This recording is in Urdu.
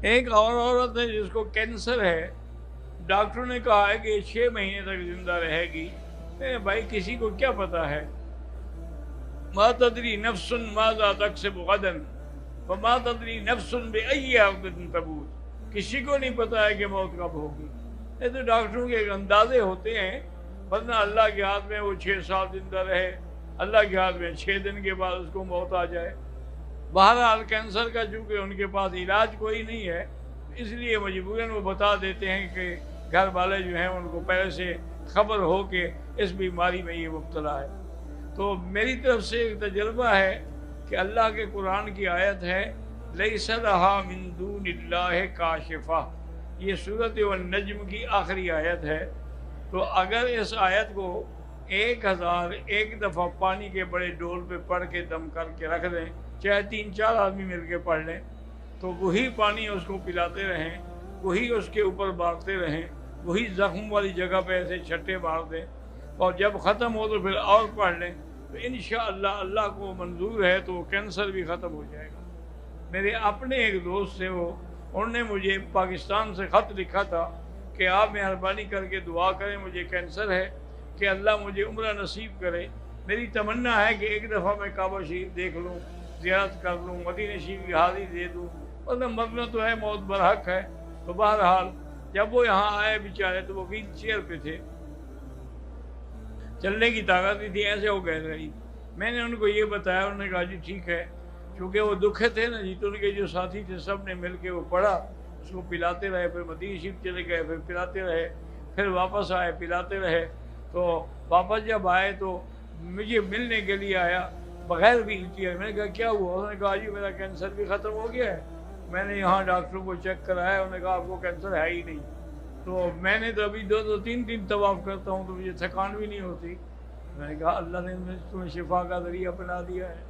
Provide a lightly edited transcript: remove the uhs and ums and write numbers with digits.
ایک اور عورت ہے جس کو کینسر ہے، ڈاکٹروں نے کہا ہے کہ یہ 6 مہینے تک زندہ رہے گی۔ بھائی کسی کو کیا پتا ہے؟ ما تدری نفس ماذا تکسب غدا وما تدری نفس بأی ارض تموت۔ کسی کو نہیں پتا ہے کہ موت کب ہوگی۔ یہ تو ڈاکٹروں کے ایک اندازے ہوتے ہیں، ورنہ اللہ کے ہاتھ میں وہ 6 سال زندہ رہے، اللہ کے ہاتھ میں 6 دن کے بعد اس کو موت آ جائے۔ بہرحال کینسر کا چونکہ ان کے پاس علاج کوئی نہیں ہے، اس لیے مجبوراً وہ بتا دیتے ہیں کہ گھر والے جو ہیں ان کو پہلے سے خبر ہو کہ اس بیماری میں یہ مبتلا ہے۔ تو میری طرف سے ایک تجربہ ہے کہ اللہ کے قرآن کی آیت ہے لیس لہا من دون اللہ کاشفہ، یہ سورۃ النجم کی آخری آیت ہے۔ تو اگر اس آیت کو 1001 دفعہ پانی کے بڑے ڈول پہ پڑھ کے دم کر کے رکھ دیں، چاہے 3-4 آدمی مل کے پڑھ لیں، تو وہی پانی اس کو پلاتے رہیں، وہی اس کے اوپر مارتے رہیں، وہی زخم والی جگہ پہ ایسے چھٹے مار دیں، اور جب ختم ہو تو پھر اور پڑھ لیں، تو انشاءاللہ اللہ کو منظور ہے تو وہ کینسر بھی ختم ہو جائے گا۔ میرے اپنے ایک دوست سے انہوں نے مجھے پاکستان سے خط لکھا تھا کہ آپ مہربانی کر کے دعا کریں، مجھے کینسر ہے، کہ اللہ مجھے عمرہ نصیب کرے۔ میری تمنا ہے کہ ایک دفعہ میں کعبہ شریف دیکھ لوں، زیارت کر لوں، مدینہ شریف کی حاضری دے دوں، ورنہ مرنا تو ہے، موت برحق ہے۔ تو بہرحال جب وہ یہاں آئے بیچارے تو وہ ویل چیئر پہ تھے، چلنے کی طاقت نہیں تھی، ایسے ہو گئے رہی۔ میں نے ان کو یہ بتایا، انہوں نے کہا جی ٹھیک ہے، چونکہ وہ دکھے تھے نا جی، تو ان کے جو ساتھی تھے سب نے مل کے وہ پڑھا، اس کو پلاتے رہے، پھر مدینہ شریف چلے گئے، پھر پلاتے رہے، پھر واپس آئے پلاتے رہے۔ تو واپس جب آئے تو مجھے ملنے کے لیے آیا بغیر ویل چیئر۔ میں نے کہا کیا ہوا؟ انہوں نے کہا جی میرا کینسر بھی ختم ہو گیا ہے، میں نے یہاں ڈاکٹروں کو چیک کرایا، انہوں نے کہا آپ کو کینسر ہے ہی نہیں۔ تو میں نے تو ابھی 2-3 طواف کرتا ہوں تو مجھے تھکان بھی نہیں ہوتی۔ میں نے کہا اللہ نے تمہیں شفا کا ذریعہ بنا دیا ہے۔